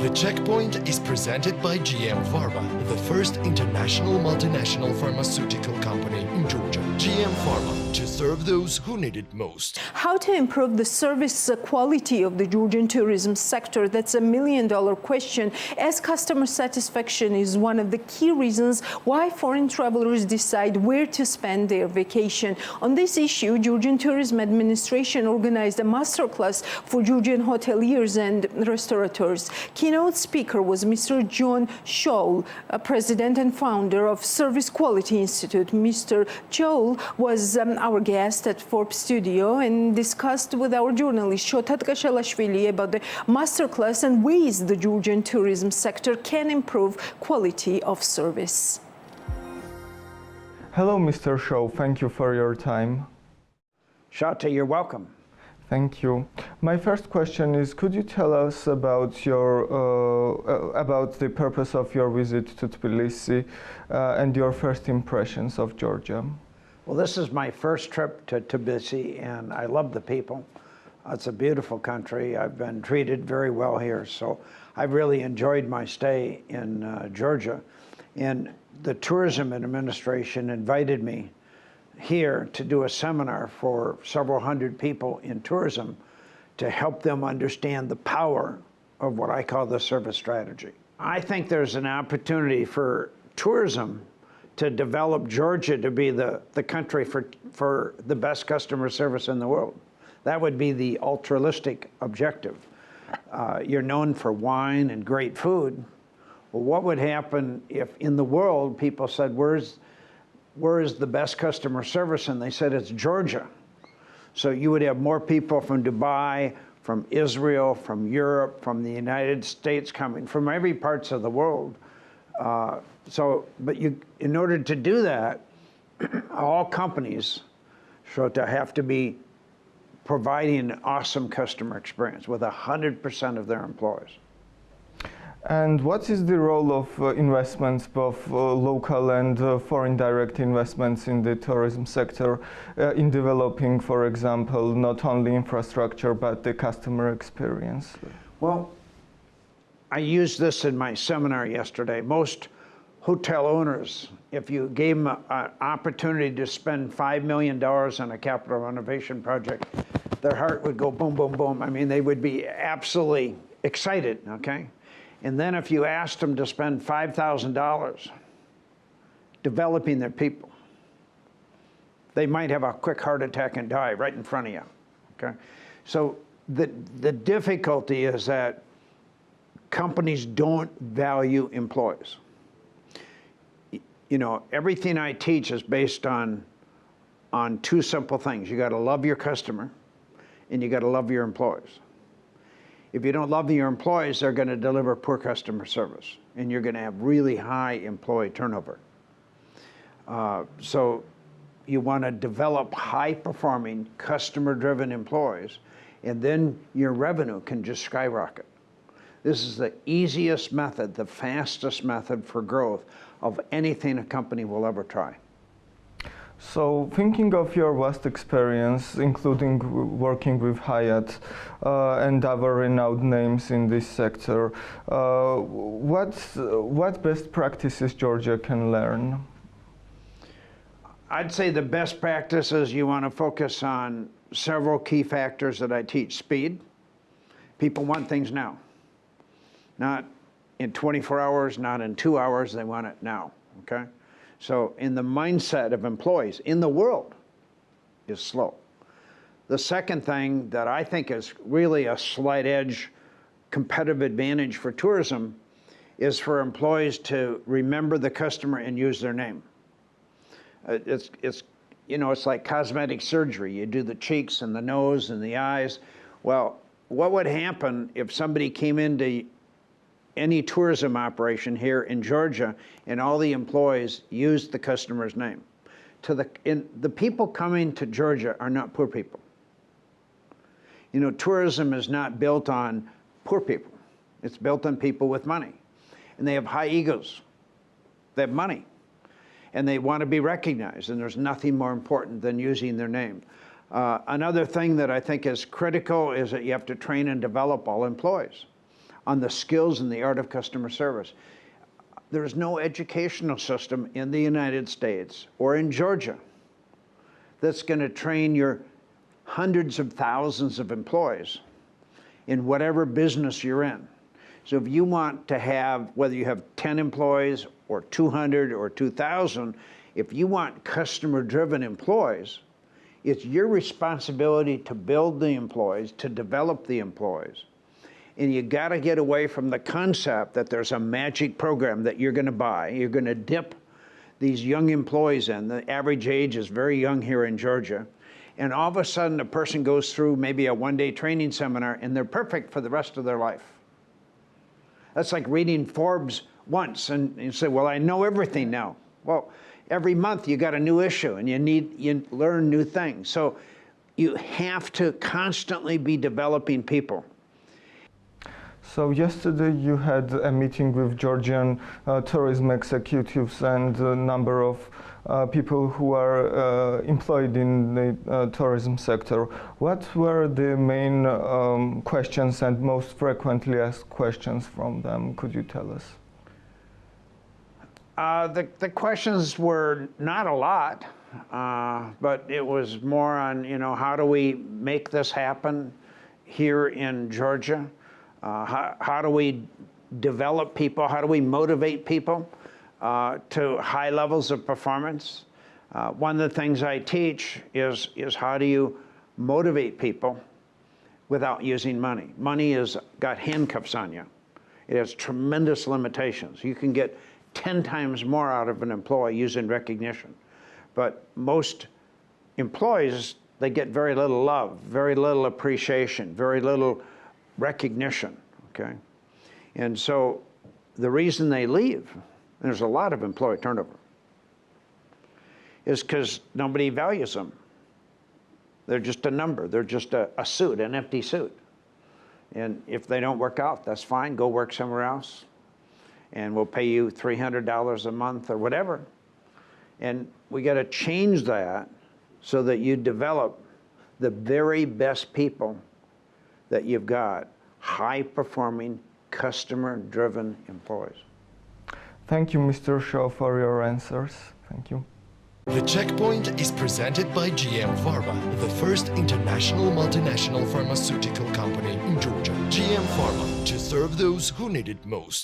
The Checkpoint is presented by GM Pharma, the first international multinational pharmaceutical company in Georgia. GM Pharma, to serve those who need it most. How to improve the service quality of the Georgian tourism sector? That's a million-dollar question, as customer satisfaction is one of the key reasons why foreign travelers decide where to spend their vacation. On this issue, Georgian Tourism Administration organized a masterclass for Georgian hoteliers and restaurateurs. Keynote speaker was Mr. John Tschohl, president and founder of Service Quality Institute. Mr. Tschohl was our guest at Forbes Studio and discussed with our journalist Shota Tkeshelashvili about the masterclass and ways the Georgian tourism sector can improve quality of service. Hello, Mr. Tschohl. Thank you for your time. Shota, you're welcome. Thank you. My first question is, could you tell us about the purpose of your visit to Tbilisi and your first impressions of Georgia? Well, this is my first trip to Tbilisi, and I love the people. It's a beautiful country. I've been treated very well here, so I've really enjoyed my stay in Georgia. And the Tourism Administration invited me here to do a seminar for several hundred people in tourism to help them understand the power of what I call the service strategy. I think there's an opportunity for tourism to develop Georgia to be the country for the best customer service in the world. That would be the altruistic objective. You're known for wine and great food. Well, what would happen if in the world people said, where is the best customer service? And they said, it's Georgia. So you would have more people from Dubai, from Israel, from Europe, from the United States coming, from every parts of the world. But in order to do that, all companies, Shota, have to be providing an awesome customer experience with 100% of their employees. And what is the role of investments, both local and foreign direct investments in the tourism sector in developing, for example, not only infrastructure, but the customer experience? Well, I used this in my seminar yesterday. Most hotel owners, if you gave them an opportunity to spend $5 million on a capital renovation project, their heart would go boom, boom, boom. I mean, they would be absolutely excited, okay? And then if you asked them to spend $5,000 developing their people, they might have a quick heart attack and die right in front of you, okay? So the difficulty is that companies don't value employees. You know, everything I teach is based on two simple things. You gotta love your customer and you gotta love your employees. If you don't love your employees, they're going to deliver poor customer service, and you're going to have really high employee turnover. So you want to develop high-performing, customer-driven employees, and then your revenue can just skyrocket. This is the easiest method, the fastest method for growth of anything a company will ever try. So, thinking of your vast experience, including working with Hyatt and other renowned names in this sector, what best practices Georgia can learn? I'd say the best practices, you want to focus on several key factors that I teach. Speed. People want things now. Not in 24 hours, not in 2 hours, they want it now, okay? So in the mindset of employees in the world is slow. The second thing that I think is really a slight edge competitive advantage for tourism is for employees to remember the customer and use their name. It's like cosmetic surgery. You do the cheeks and the nose and the eyes. Well, what would happen if somebody came into any tourism operation here in Georgia and all the employees used the customer's name? The people coming to Georgia are not poor people. You know, tourism is not built on poor people. It's built on people with money. And they have high egos. They have money. And they want to be recognized. And there's nothing more important than using their name. Another thing that I think is critical is that you have to train and develop all employees. on the skills and the art of customer service. There's no educational system in the United States or in Georgia that's going to train your hundreds of thousands of employees in whatever business you're in. So if you want to have, whether you have 10 employees or 200 or 2,000, if you want customer-driven employees, it's your responsibility to build the employees, to develop the employees. And you got to get away from the concept that there's a magic program that you're going to buy. You're going to dip these young employees in. The average age is very young here in Georgia. And all of a sudden, a person goes through maybe a one-day training seminar, and they're perfect for the rest of their life. That's like reading Forbes once, and you say, well, I know everything now. Well, every month you got a new issue, and you learn new things. So you have to constantly be developing people. So yesterday you had a meeting with Georgian tourism executives and a number of people who are employed in the tourism sector. What were the main questions and most frequently asked questions from them? Could you tell us? The questions were not a lot, but it was more on, how do we make this happen here in Georgia? How do we develop people? How do we motivate people to high levels of performance? One of the things I teach is how do you motivate people without using money? Money has got handcuffs on you. It has tremendous limitations. You can get 10 times more out of an employee using recognition. But most employees, they get very little love, very little appreciation, very little recognition, okay? And so the reason they leave, and there's a lot of employee turnover, is because nobody values them. They're just a number. They're just a suit, an empty suit. And if they don't work out, that's fine. Go work somewhere else, and we'll pay you $300 a month or whatever. And we got to change that so that you develop the very best people that you've got, high-performing, customer-driven employees. Thank you, Mr. Tschohl, for your answers. Thank you. The Checkpoint is presented by GM Pharma, the first international multinational pharmaceutical company in Georgia. GM Pharma, to serve those who need it most.